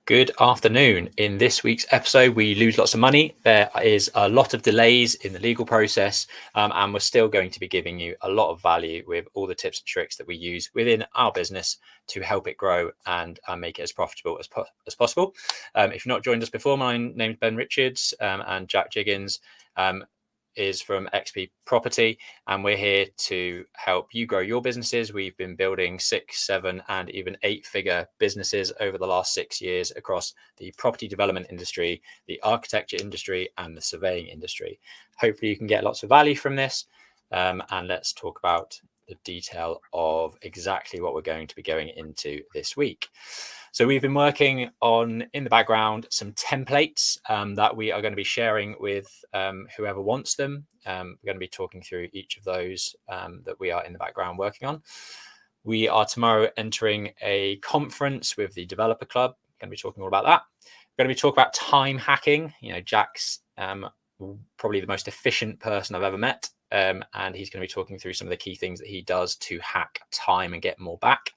Good afternoon. In this week's episode, we lose lots of money. There is a lot of delays in the legal process, and we're still going to be giving you a lot of value with all the tips and tricks that we use within our business to help it grow and make it as profitable as possible. If you've not joined us before, my name's Ben Richards, and Jack Jiggins is from XP Property, and we're here to help you grow your businesses. We've been building 6, 7, and even 8-figure businesses over the last 6 years across the property development industry, the architecture industry, and the surveying industry. Hopefully you can get lots of value from this, and let's talk about the detail of exactly what we're going to be going into this week. So we've been working on, in the background, some templates that we are going to be sharing with whoever wants them. We're going to be talking through each of those that we are in the background working on. We are tomorrow entering a conference with the Developer Club. We're going to be talking all about that. We're going to be talking about time hacking. Jack's probably the most efficient person I've ever met. And he's going to be talking through some of the key things that he does to hack time and get more back.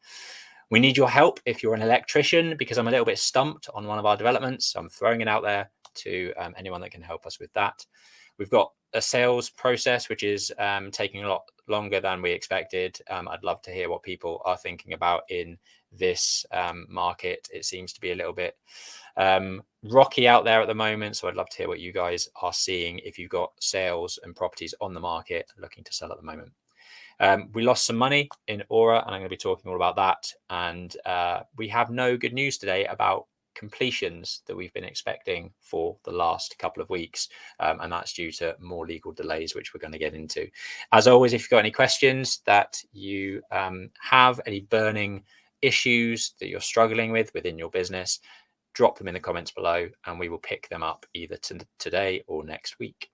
We need your help if you're an electrician, because I'm a little bit stumped on one of our developments. So I'm throwing it out there to anyone that can help us with that. We've got a sales process, which is taking a lot longer than we expected. I'd love to hear what people are thinking about in this market. It seems to be a little bit rocky out there at the moment. So I'd love to hear what you guys are seeing if you've got sales and properties on the market looking to sell at the moment. We lost some money in Aura, and I'm going to be talking all about that. And we have no good news today about completions that we've been expecting for the last couple of weeks. And that's due to more legal delays, which we're going to get into. As always, if you've got any questions that you have, any burning issues that you're struggling with within your business, drop them in the comments below, and we will pick them up either today or next week.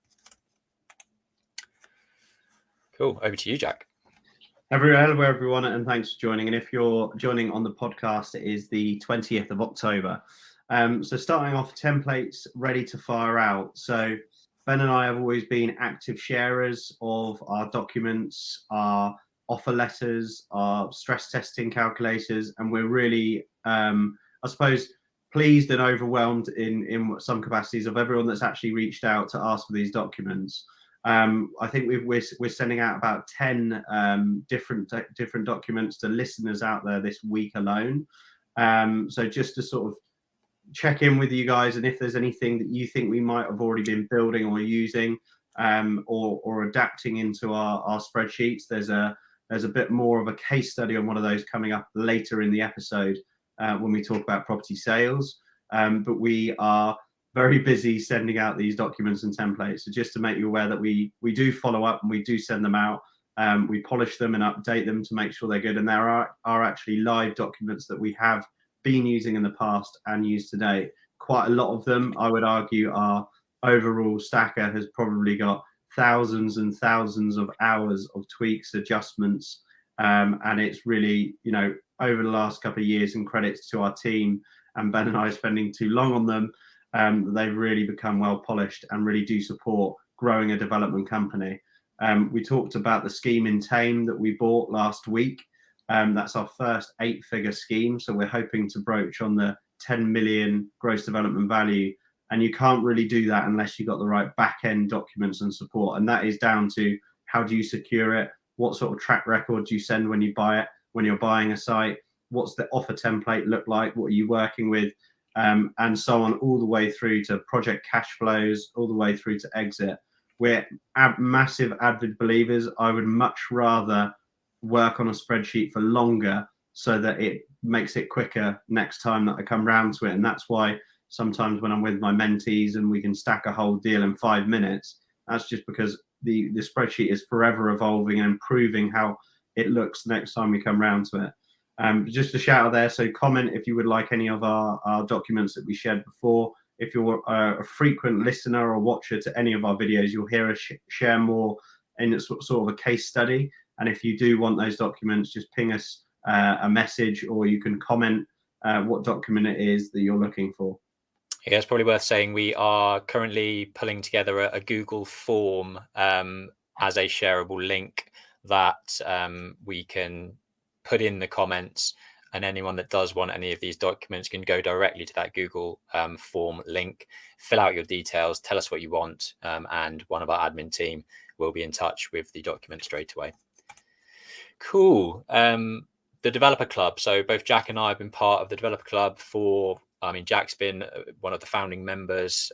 Cool. Over to you, Jack. Hello, everyone, and thanks for joining. And if you're joining on the podcast, it is the 20th of October. So starting off, templates ready to fire out. So Ben and I have always been active sharers of our documents, our offer letters, our stress testing calculators, and we're really, I suppose, pleased and overwhelmed in some capacities of everyone that's actually reached out to ask for these documents. I think we're sending out about 10 different documents to listeners out there this week alone. So just to sort of check in with you guys, and if there's anything that you think we might have already been building or using or adapting into our spreadsheets, there's a bit more of a case study on one of those coming up later in the episode when we talk about property sales. But we are very busy sending out these documents and templates. So just to make you aware that we do follow up and we do send them out. We polish them and update them to make sure they're good. And there are actually live documents that we have been using in the past and use today. Quite a lot of them, I would argue, our overall stacker has probably got thousands and thousands of hours of tweaks, adjustments. And it's really, over the last couple of years, and credits to our team and Ben and I spending too long on them, they've really become well polished and really do support growing a development company. We talked about the scheme in Tame that we bought last week. That's our first 8-figure scheme. So we're hoping to broach on the 10 million gross development value. And you can't really do that unless you've got the right back end documents and support. And that is down to how do you secure it? What sort of track record do you send when you buy it, when you're buying a site? What's the offer template look like? What are you working with? And so on, all the way through to project cash flows, all the way through to exit. We're massive avid believers. I would much rather work on a spreadsheet for longer so that it makes it quicker next time that I come round to it. And that's why sometimes when I'm with my mentees and we can stack a whole deal in 5 minutes, that's just because the spreadsheet is forever evolving and improving how it looks the next time we come round to it. Just a shout out there. So comment if you would like any of our documents that we shared before. If you're a frequent listener or watcher to any of our videos, you'll hear us share more in sort of a case study. And if you do want those documents, just ping us a message, or you can comment what document it is that you're looking for. Yeah, it's probably worth saying we are currently pulling together a Google form as a shareable link that we can put in the comments And anyone that does want any of these documents can go directly to that Google form link, fill out your details, tell us what you want, and one of our admin team will be in touch with the document straight away. Cool. The developer club. So both Jack and I have been part of the developer club Jack's been one of the founding members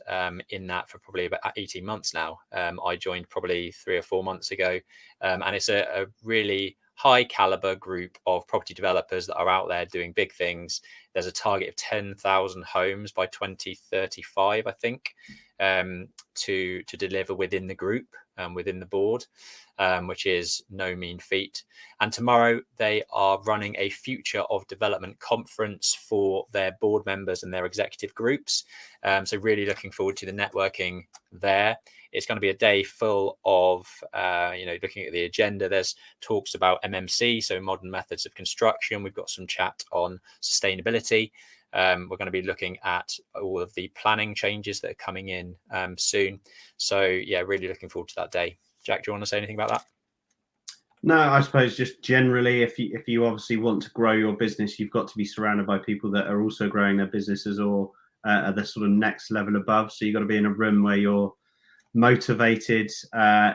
in that for probably about 18 months now. I joined probably 3 or 4 months ago. And it's a really high caliber group of property developers that are out there doing big things. There's a target of 10,000 homes by 2035, I think, to deliver within the group, within the board, which is no mean feat. And tomorrow they are running a Future of Development conference for their board members and their executive groups. So really looking forward to the networking there. It's going to be a day full of, looking at the agenda. There's talks about MMC, so modern methods of construction. We've got some chat on sustainability. We're going to be looking at all of the planning changes that are coming in soon. So yeah, really looking forward to that day. Jack, do you want to say anything about that? No, I suppose just generally, if you obviously want to grow your business, you've got to be surrounded by people that are also growing their businesses or at the sort of next level above. So you've got to be in a room where you're motivated,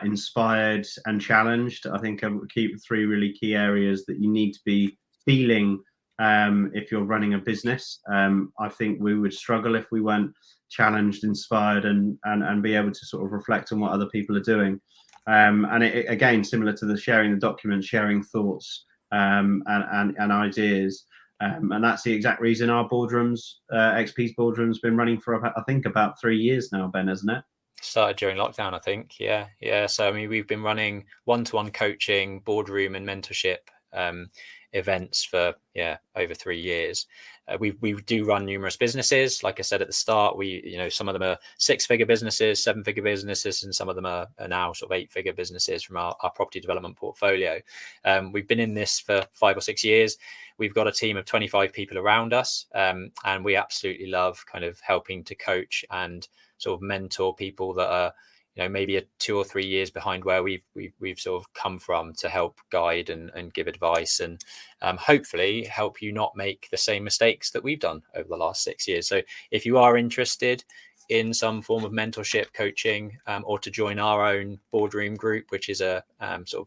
inspired, and challenged. I think I would keep 3 really key areas that you need to be feeling if you're running a business. I think we would struggle if we weren't challenged, inspired, and be able to sort of reflect on what other people are doing. And it, again, similar to the sharing the documents, sharing thoughts and ideas. And that's the exact reason our boardrooms, XP's boardrooms, been running for I think about 3 years now, Ben, hasn't it? Started during lockdown, I think. Yeah. So we've been running one-to-one coaching, boardroom, and mentorship events for over 3 years. We do run numerous businesses. Like I said at the start, some of them are 6-figure businesses, 7-figure businesses, and some of them are now sort of 8-figure businesses from our property development portfolio. We've been in this for 5 or 6 years. We've got a team of 25 people around us, and we absolutely love kind of helping to coach and sort of mentor people that are maybe 2 or 3 years behind where we've sort of come from, to help guide and give advice and hopefully help you not make the same mistakes that we've done over the last 6 years. So if you are interested in some form of mentorship, coaching, or to join our own boardroom group, which is a sort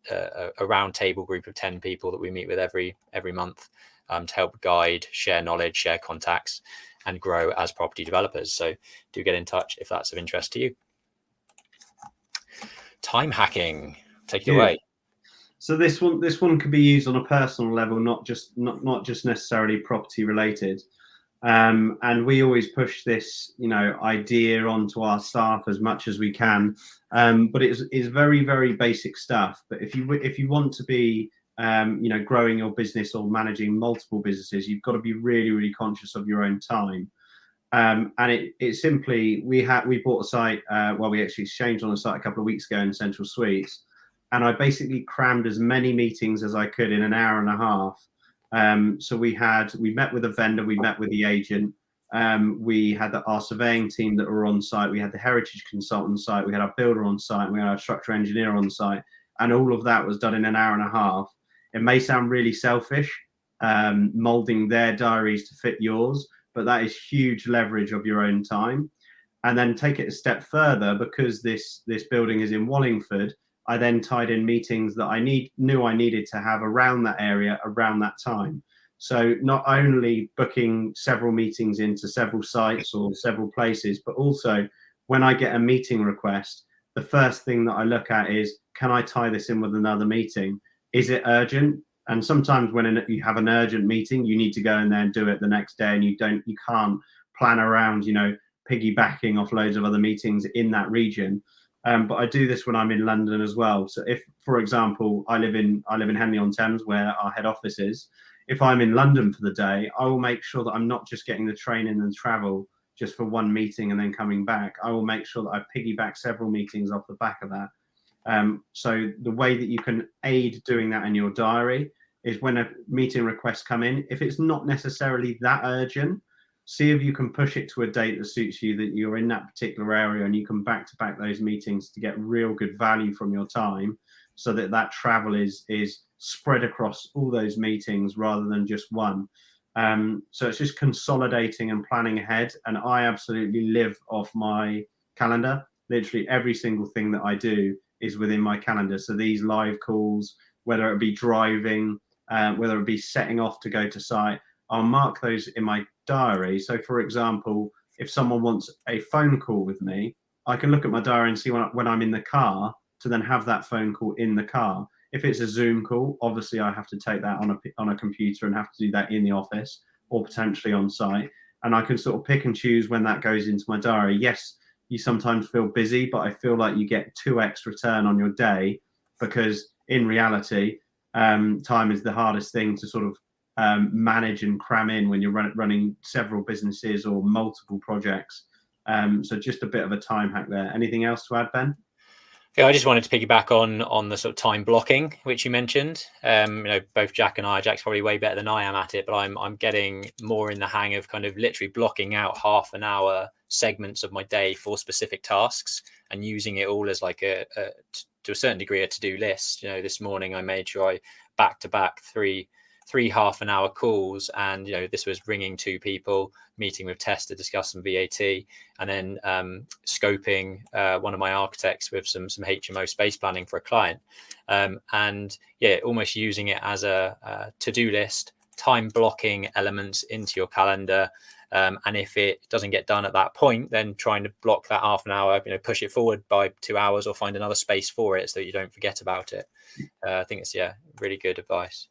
of a round table group of 10 people that we meet with every month to help guide, share knowledge, share contacts, and grow as property developers. So do get in touch if that's of interest to you. Time hacking, take it away. So this one could be used on a personal level, not just necessarily property related. And we always push this idea onto our staff as much as we can. But it's very, very basic stuff. But if you want to be growing your business or managing multiple businesses, you've got to be really, really conscious of your own time. And it simply, we bought a site, we actually exchanged on a site a couple of weeks ago in Central Suites, and I basically crammed as many meetings as I could in an hour and a half. So we met with a vendor, we met with the agent, we had our surveying team that were on site, we had the heritage consultant on site, we had our builder on site, we had our structural engineer on site, and all of that was done in an hour and a half. It may sound really selfish, molding their diaries to fit yours, but that is huge leverage of your own time. And then take it a step further, because this building is in Wallingford, I then tied in meetings that I knew I needed to have around that area around that time. So not only booking several meetings into several sites or several places, but also when I get a meeting request, the first thing that I look at is, can I tie this in with another meeting? Is it urgent? And sometimes when you have an urgent meeting, you need to go in there and do it the next day, and you can't plan around, piggybacking off loads of other meetings in that region. But I do this when I'm in London as well. So if, for example, I live in Henley-on-Thames, where our head office is, if I'm in London for the day, I will make sure that I'm not just getting the train in and travel just for one meeting and then coming back. I will make sure that I piggyback several meetings off the back of that. So the way that you can aid doing that in your diary is, when a meeting request come in, if it's not necessarily that urgent, see if you can push it to a date that suits you, that you're in that particular area, and you can back to back those meetings to get real good value from your time. so that travel is spread across all those meetings rather than just one. So it's just consolidating and planning ahead. And I absolutely live off my calendar. Literally every single thing that I do is within my calendar. So these live calls, whether it be driving, whether it be setting off to go to site, I'll mark those in my diary. So for example, if someone wants a phone call with me, I can look at my diary and see when I'm in the car to then have that phone call in the car. If it's a Zoom call, obviously I have to take that on a computer and have to do that in the office or potentially on site. And I can sort of pick and choose when that goes into my diary. Yes, you sometimes feel busy, but I feel like you get 2x return on your day, because in reality, time is the hardest thing to sort of manage and cram in when you're running several businesses or multiple projects. So just a bit of a time hack there. Anything else to add, Ben? Yeah, I just wanted to piggyback on the sort of time blocking, which you mentioned. Both Jack's probably way better than I am at it, but I'm getting more in the hang of kind of literally blocking out half an hour segments of my day for specific tasks and using it all as like to a certain degree a to-do list. This morning I made sure I back to back three half an hour calls, and this was ringing 2 people, meeting with Tess to discuss some VAT, and then scoping one of my architects with some HMO space planning for a client, and almost using it as a to-do list, time blocking elements into your calendar, and if it doesn't get done at that point, then trying to block that half an hour, push it forward by 2 hours or find another space for it so that you don't forget about it. I think it's really good advice.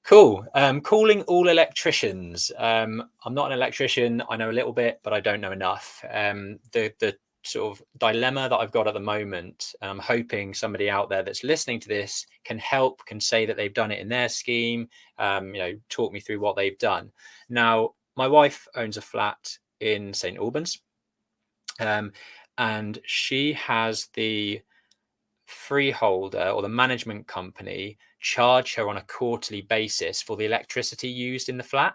Cool. Calling all electricians. I'm not an electrician. I know a little bit, but I don't know enough. The sort of dilemma that I've got at the moment, and I'm hoping somebody out there that's listening to this can say that they've done it in their scheme, talk me through what they've done. Now, my wife owns a flat in St. Albans, and she has the freeholder or the management company charge her on a quarterly basis for the electricity used in the flat.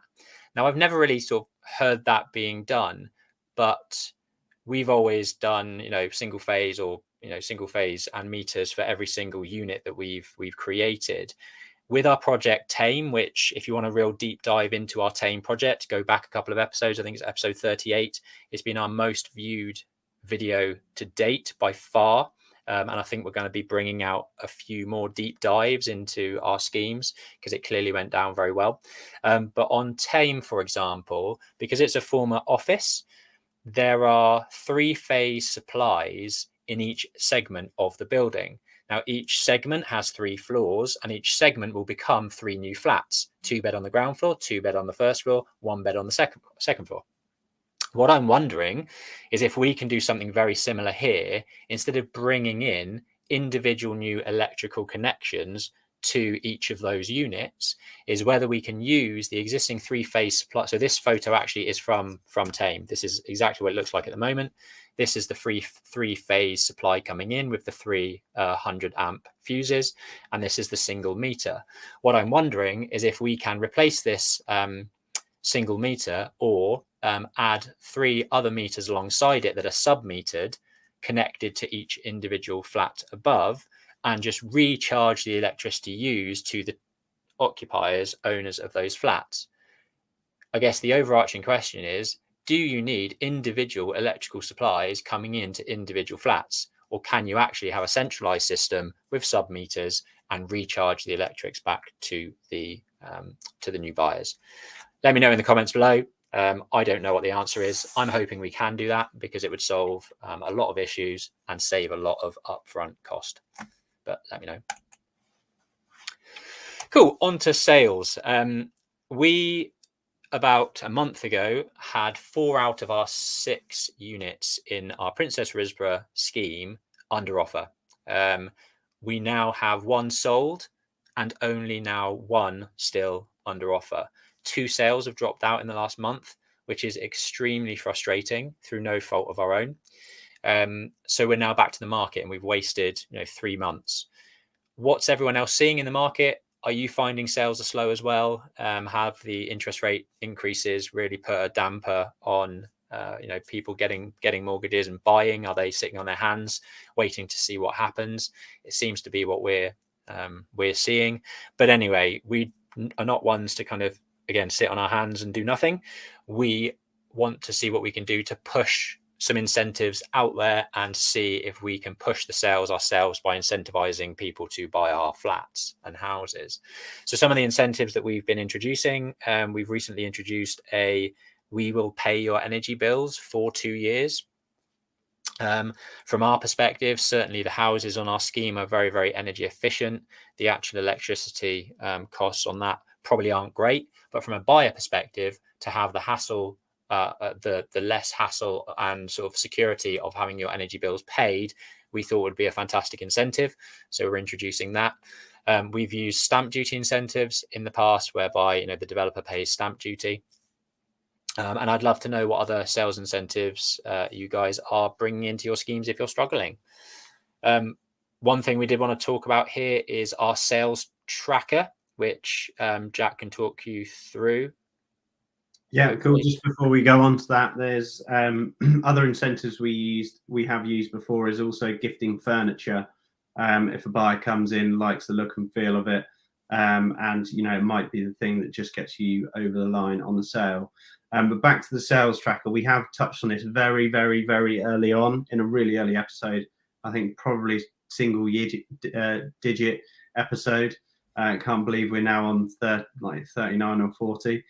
Now, I've never really sort of heard that being done, but we've always done, single phase and meters for every single unit that we've created. With our project Tame, which if you want a real deep dive into our Tame project, go back a couple of episodes. I think it's episode 38. It's been our most viewed video to date by far. And I think we're going to be bringing out a few more deep dives into our schemes because it clearly went down very well. But on Tame, for example, because it's a former office, there are 3-phase supplies in each segment of the building. Now, each segment has 3 floors, and each segment will become 3 new flats: 2 bed on the ground floor, 2 bed on the first floor, 1 bed on the second floor. What I'm wondering is if we can do something very similar here, instead of bringing in individual new electrical connections to each of those units, is whether we can use the existing 3-phase supply. So this photo actually is from Tame. This is exactly what it looks like at the moment. This is the 3-phase supply coming in with the 300 amp fuses, and this is the single meter. What I'm wondering is if we can replace this single meter or add 3 other meters alongside it that are sub-metered, connected to each individual flat above, and just recharge the electricity used to the occupiers, owners of those flats. I guess the overarching question is, do you need individual electrical supplies coming into individual flats, or can you actually have a centralized system with sub-meters and recharge the electrics back to the new buyers? Let me know in the comments below. I don't know what the answer is. I'm hoping we can do that because it would solve a lot of issues and save a lot of upfront cost. But let me know. Cool. On to sales. We, about a month ago, had 4 out of our 6 units in our Princess Risborough scheme under offer. We now have 1 sold and only now 1 still under offer. 2 sales have dropped out in the last month, which is extremely frustrating through no fault of our own. So we're now back to the market and we've wasted 3 months. What's everyone else seeing in the market? Are you finding sales are slow as well? Have the interest rate increases really put a damper on people getting mortgages and buying? Are they sitting on their hands waiting to see what happens? It seems to be what we're seeing. But anyway, we are not ones to kind of, again, sit on our hands and do nothing. We want to see what we can do to push some incentives out there and see if we can push the sales ourselves by incentivizing people to buy our flats and houses. So some of the incentives that we've been introducing, we've recently introduced we will pay your energy bills for 2 years. From our perspective, certainly the houses on our scheme are very, very energy efficient. The actual electricity costs on that probably aren't great, but from a buyer perspective, to have the hassle, the less hassle and sort of security of having your energy bills paid, we thought would be a fantastic incentive. So we're introducing that. We've used stamp duty incentives in the past, whereby the developer pays stamp duty. And I'd love to know what other sales incentives you guys are bringing into your schemes if you're struggling. One thing we did want to talk about here is our sales tracker, which Jack can talk you through. Yeah, cool. Just before we go on to that, there's other incentives we have used before is also gifting furniture. If a buyer comes in, likes the look and feel of it, and it might be the thing that just gets you over the line on the sale. But back to the sales tracker, we have touched on this very, very, very early on in a really early episode. I think probably single digit episode. Can't believe we're now on 39 or 40.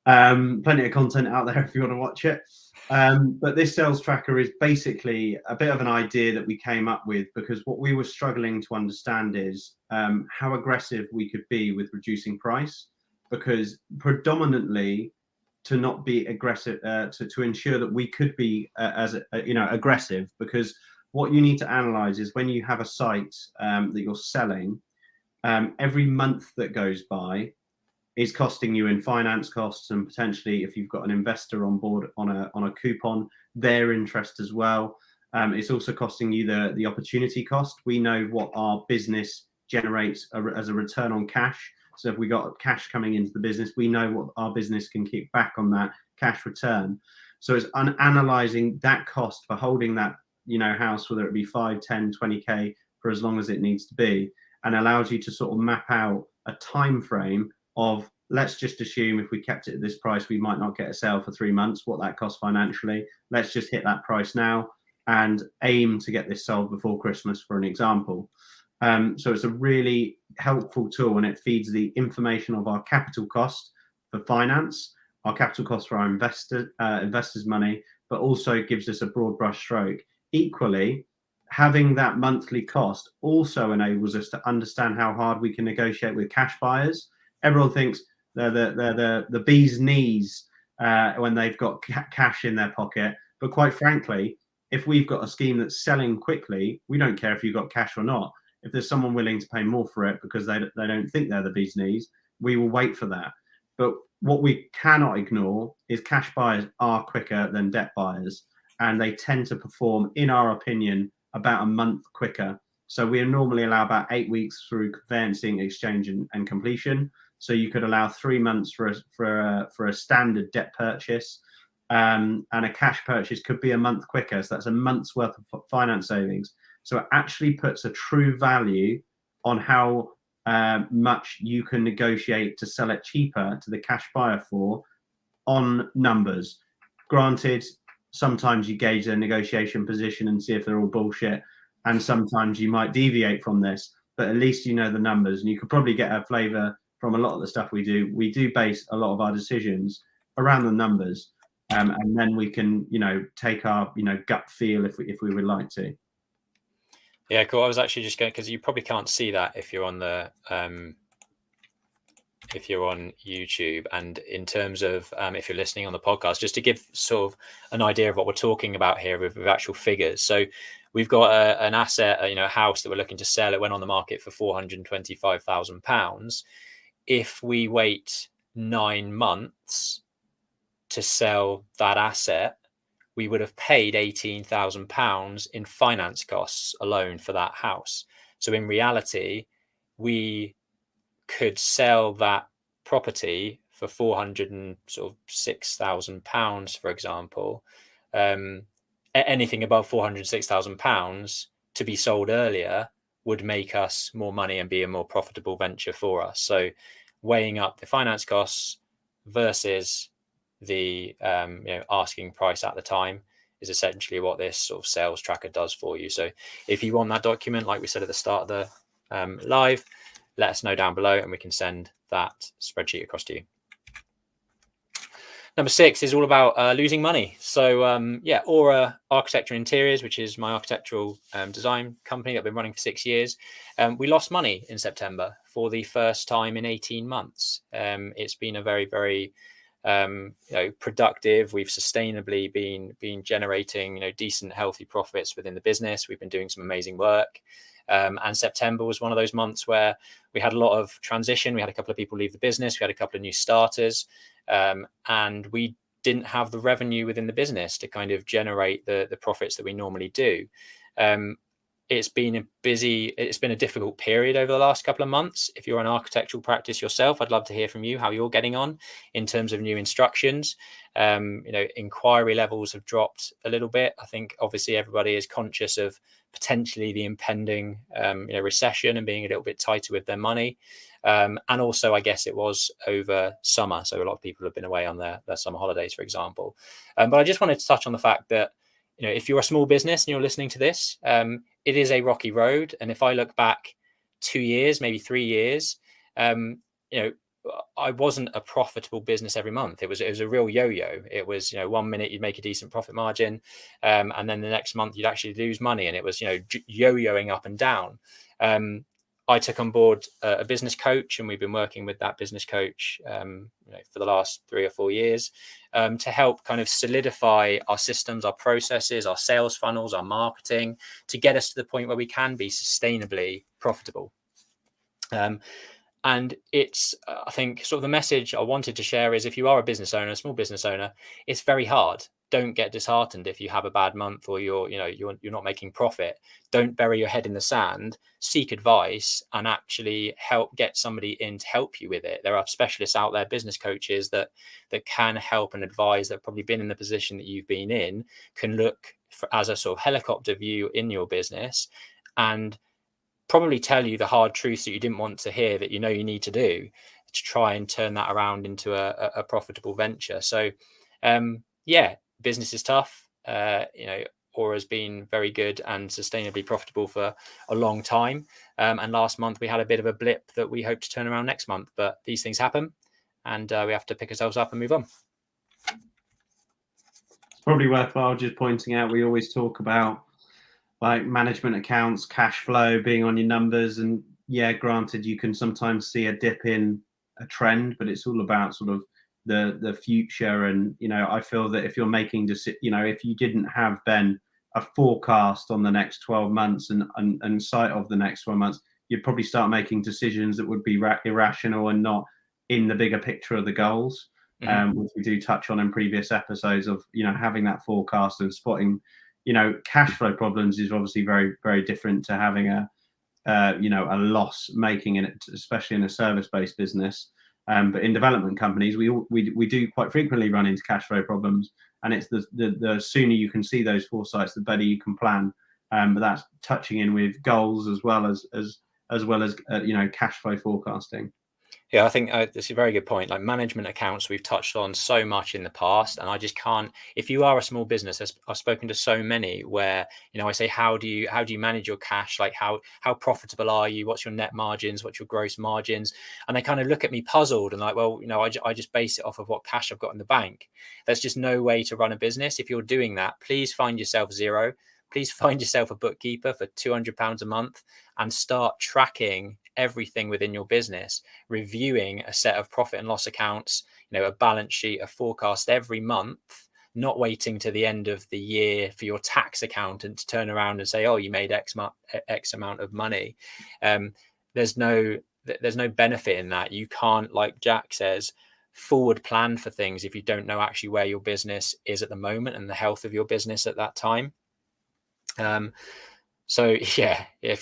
Plenty of content out there if you want to watch it. But this sales tracker is basically a bit of an idea that we came up with, because what we were struggling to understand is how aggressive we could be with reducing price, because predominantly to not be aggressive, to ensure that we could be aggressive, because what you need to analyze is when you have a site that you're selling, every month that goes by is costing you in finance costs, and potentially if you've got an investor on board on a coupon, their interest as well. It's also costing you the opportunity cost. We know what our business generates as a return on cash. So if we got cash coming into the business, we know what our business can kick back on that cash return. So it's analyzing that cost for holding that house, whether it be 5, 10, 20k, for as long as it needs to be, and allows you to sort of map out a time frame of, let's just assume if we kept it at this price, we might not get a sale for 3 months, what that costs financially. Let's just hit that price now and aim to get this sold before Christmas, for an example. So it's a really helpful tool, and it feeds the information of our capital cost for finance, our capital cost for our investors' money, but also gives us a broad brush stroke. Equally, having that monthly cost also enables us to understand how hard we can negotiate with cash buyers. Everyone thinks they're the bee's knees when they've got cash in their pocket. But quite frankly, if we've got a scheme that's selling quickly, we don't care if you've got cash or not. If there's someone willing to pay more for it because they don't think they're the bee's knees, we will wait for that. But what we cannot ignore is cash buyers are quicker than debt buyers, and they tend to perform, in our opinion, about a month quicker. So we normally allow about 8 weeks through conveyancing, exchange, and completion. So you could allow 3 months for a standard debt purchase, and a cash purchase could be a month quicker. So that's a month's worth of finance savings. So it actually puts a true value on how much you can negotiate to sell it cheaper to the cash buyer for on numbers. Granted, sometimes you gauge their negotiation position and see if they're all bullshit, and sometimes you might deviate from this, but at least you know the numbers, and you could probably get a flavor from a lot of the stuff we do. We do base a lot of our decisions around the numbers, and then we can take our gut feel if we would like to. Yeah, cool. I was actually just going, because you probably can't see that if you're on the if you're on YouTube, and in terms of if you're listening on the podcast, just to give sort of an idea of what we're talking about here with actual figures. So we've got an asset, a house that we're looking to sell. It went on the market for £425,000. If we wait 9 months to sell that asset, we would have paid £18,000 in finance costs alone for that house. So in reality, we could sell that property for £406,000, for example, anything above £406,000 to be sold earlier would make us more money and be a more profitable venture for us. So weighing up the finance costs versus the asking price at the time is essentially what this sort of sales tracker does for you. So if you want that document, like we said at the start of the live, let us know down below and we can send that spreadsheet across to you. Number 6 is all about losing money. So Aura Architecture Interiors, which is my architectural design company that I've been running for 6 years, we lost money in September for the first time in 18 months. It's been a very, very productive. We've sustainably been generating decent, healthy profits within the business. We've been doing some amazing work. And September was one of those months where we had a lot of transition. We had a couple of people leave the business. We had a couple of new starters. And we didn't have the revenue within the business to kind of generate the profits that we normally do. It's been a difficult period over the last couple of months. If you're an architectural practice yourself, I'd love to hear from you how you're getting on in terms of new instructions. Inquiry levels have dropped a little bit. I think obviously everybody is conscious of potentially the impending recession and being a little bit tighter with their money. And also, I guess it was over summer, so a lot of people have been away on their summer holidays, for example. But I just wanted to touch on the fact that if you're a small business and you're listening to this, it is a rocky road. And if I look back 2 years, maybe 3 years, I wasn't a profitable business every month. It was a real yo-yo. It was 1 minute you'd make a decent profit margin, and then the next month you'd actually lose money, and it was yo-yoing up and down. I took on board a business coach, and we've been working with that business coach for the last 3 or 4 years to help kind of solidify our systems, our processes, our sales funnels, our marketing, to get us to the point where we can be sustainably profitable. And it's, I think, sort of the message I wanted to share is, if you are a business owner, a small business owner, it's very hard. Don't get disheartened if you have a bad month or you're not making profit. Don't bury your head in the sand. Seek advice and actually get somebody in to help you with it. There are specialists out there, business coaches that can help and advise, that have probably been in the position that you've been in, can look as a sort of helicopter view in your business and probably tell you the hard truths that you didn't want to hear, that you need to do to try and turn that around into a profitable venture. So business is tough. Aura's been very good and sustainably profitable for a long time. And last month we had a bit of a blip that we hope to turn around next month, but these things happen and we have to pick ourselves up and move on. It's probably worthwhile just pointing out, we always talk about like management accounts, cash flow, being on your numbers. And granted, you can sometimes see a dip in a trend, but it's all about sort of the future. And I feel that if you're making if you didn't have, Ben, a forecast on the next 12 months and sight of the next 12 months, you'd probably start making decisions that would be irrational and not in the bigger picture of the goals, which we do touch on in previous episodes of having that forecast and spotting cash flow problems is obviously very, very different to having a loss making in it, especially in a service-based business. But in development companies, we do quite frequently run into cash flow problems, and it's the sooner you can see those foresights, the better you can plan. But that's touching in with goals as well as cash flow forecasting. Yeah, I think that's a very good point. Like management accounts, we've touched on so much in the past, and I just can't. If you are a small business, I've spoken to so many where I say, how do you manage your cash? Like how profitable are you? What's your net margins? What's your gross margins? And they kind of look at me puzzled and like, well, I just base it off of what cash I've got in the bank. There's just no way to run a business. If you're doing that, please find yourself zero. Please find yourself a bookkeeper for £200 a month and start tracking everything within your business, reviewing a set of profit and loss accounts, a balance sheet, a forecast every month, not waiting to the end of the year for your tax accountant to turn around and say, oh, you made X amount of money. There's no benefit in that. You can't, like Jack says, forward plan for things if you don't know actually where your business is at the moment and the health of your business at that time. If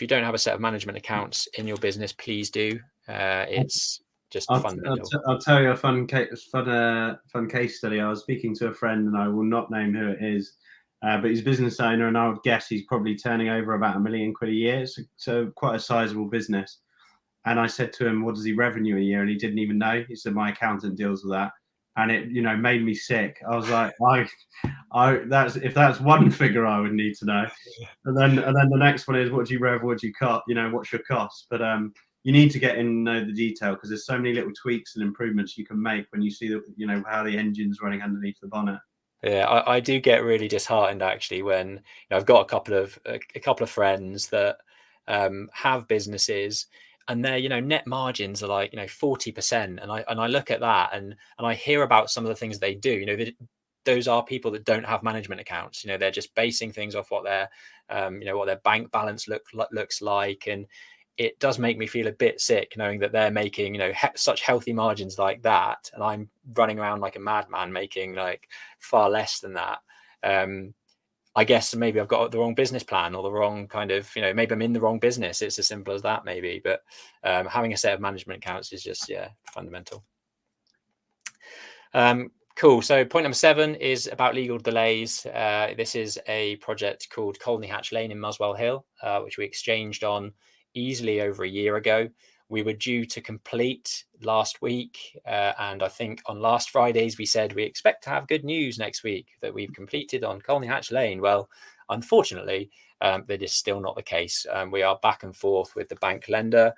you don't have a set of management accounts in your business, please do. It's just fundamental. I'll tell you a fun case study. I was speaking to a friend, and I will not name who it is, but he's a business owner, and I would guess he's probably turning over about £1 million a year, so quite a sizable business. And I said to him, "What does he revenue a year?" And he didn't even know. He said, "My accountant deals with that." And it, made me sick. I was like, if that's one figure I would need to know. And then the next one is, what do you rev? What do you cut? What's your cost? But you need to get in the detail, because there's so many little tweaks and improvements you can make when you see how the engine's running underneath the bonnet. Yeah, I do get really disheartened actually when I've got a couple of friends that have businesses, and their net margins are like 40%, and I look at that and I hear about some of the things they do. Those are people that don't have management accounts. They're just basing things off what their what their bank balance looks like, and it does make me feel a bit sick knowing that they're making such healthy margins like that, and I'm running around like a madman making like far less than that. I guess maybe I've got the wrong business plan, or the wrong kind of maybe I'm in the wrong business. It's as simple as that, maybe. But having a set of management accounts is just fundamental. Cool. So point number 7 is about legal delays. This is a project called Colney Hatch Lane in Muswell Hill, which we exchanged on easily over a year ago. We were due to complete last week, and I think on last Fridays we said we expect to have good news next week that we've completed on Colney Hatch Lane. Well, unfortunately, that is still not the case. We are back and forth with the bank lender,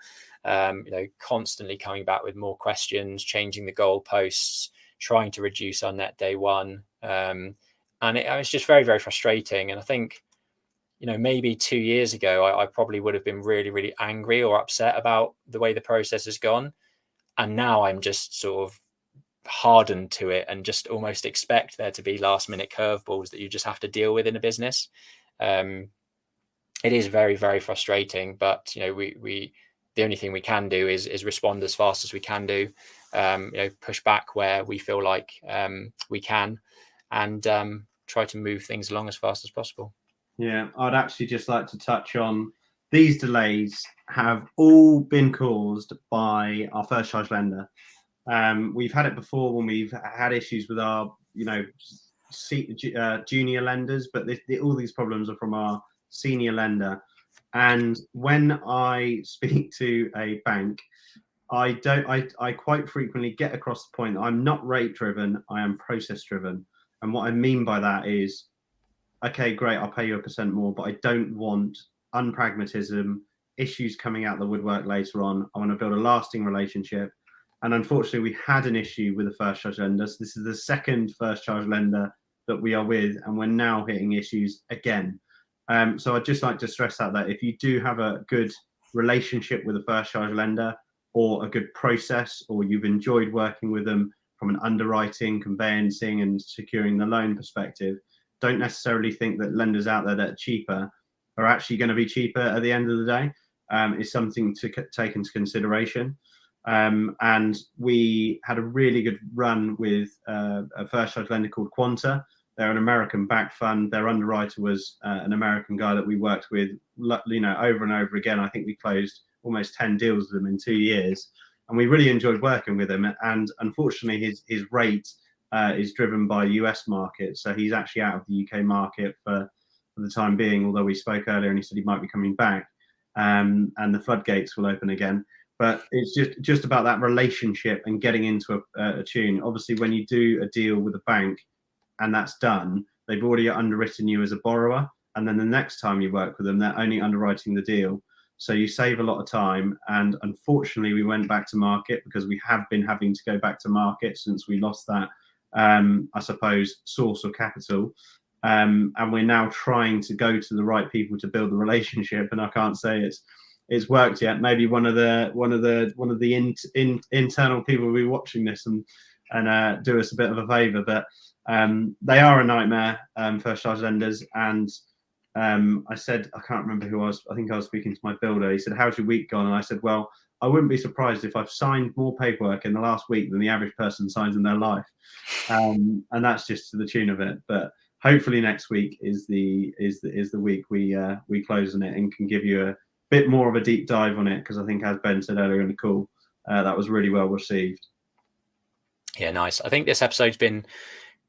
constantly coming back with more questions, changing the goalposts, trying to reduce our net day one, and it's just very, very frustrating. And I think maybe 2 years ago, I probably would have been really, really angry or upset about the way the process has gone. And now I'm just sort of hardened to it and just almost expect there to be last minute curveballs that you just have to deal with in a business. It is very, very frustrating, but we the only thing we can do is respond as fast as we can do, push back where we feel like we can, and try to move things along as fast as possible. Yeah, I'd actually just like to touch on these delays have all been caused by our first charge lender. We've had it before when we've had issues with our, junior lenders, but all these problems are from our senior lender. And when I speak to a bank, I quite frequently get across the point that I'm not rate driven, I am process driven. And what I mean by that is, okay, great, I'll pay you 1% more, but I don't want unpragmatism, issues coming out the woodwork later on. I want to build a lasting relationship. And unfortunately, we had an issue with the first charge lender. So this is the second first charge lender that we are with, and we're now hitting issues again. So I'd just like to stress that if you do have a good relationship with a first charge lender, or a good process, or you've enjoyed working with them from an underwriting, conveyancing, and securing the loan perspective, don't necessarily think that lenders out there that are cheaper are actually going to be cheaper at the end of the day. Is something to take into consideration. And we had a really good run with a first charge lender called Quanta. They're an American-backed fund. Their underwriter was an American guy that we worked with, over and over again. I think we closed almost 10 deals with them in 2 years, and we really enjoyed working with him. And unfortunately, his rate is driven by US market, so he's actually out of the UK market for the time being. Although we spoke earlier, and he said he might be coming back, and the floodgates will open again. But it's just about that relationship and getting into a tune. Obviously, when you do a deal with a bank and that's done, they've already underwritten you as a borrower, and then the next time you work with them, they're only underwriting the deal. So you save a lot of time. And unfortunately, we went back to market because we have been having to go back to market since we lost that, I suppose, source of capital. And we're now trying to go to the right people to build the relationship. And I can't say it's worked yet. Maybe one of the internal people will be watching this and do us a bit of a favor. But they are a nightmare, first charge lenders. And I said, I can't remember who I was. I think I was speaking to my builder. He said, "How's your week gone?" And I said, "Well, I wouldn't be surprised if I've signed more paperwork in the last week than the average person signs in their life." And that's just to the tune of it. But hopefully next week is the week we close on it and can give you a bit more of a deep dive on it, because I think, as Ben said earlier in the call, that was really well received. Yeah, nice. I think this episode's been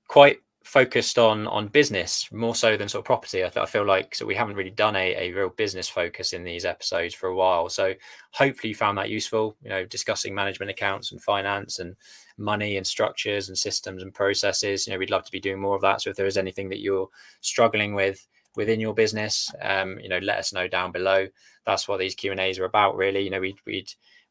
quite focused on business more so than sort of property. I feel like so we haven't really done a real business focus in these episodes for a while. So hopefully you found that useful, discussing management accounts and finance and money and structures and systems and processes. We'd love to be doing more of that. So if there is anything that you're struggling with within your business, let us know down below. That's what these Q&As are about, really.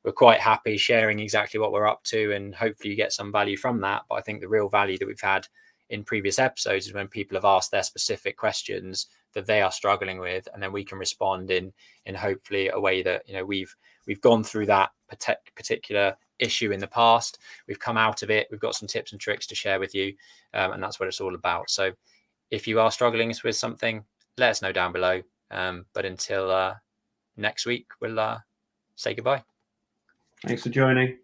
We're quite happy sharing exactly what we're up to, and hopefully you get some value from that. But I think the real value that we've had in previous episodes is when people have asked their specific questions that they are struggling with, and then we can respond in hopefully a way that we've gone through that particular issue in the past, we've come out of it, we've got some tips and tricks to share with you, and that's what it's all about. So if you are struggling with something, let us know down below, but until next week, we'll say goodbye. Thanks for joining.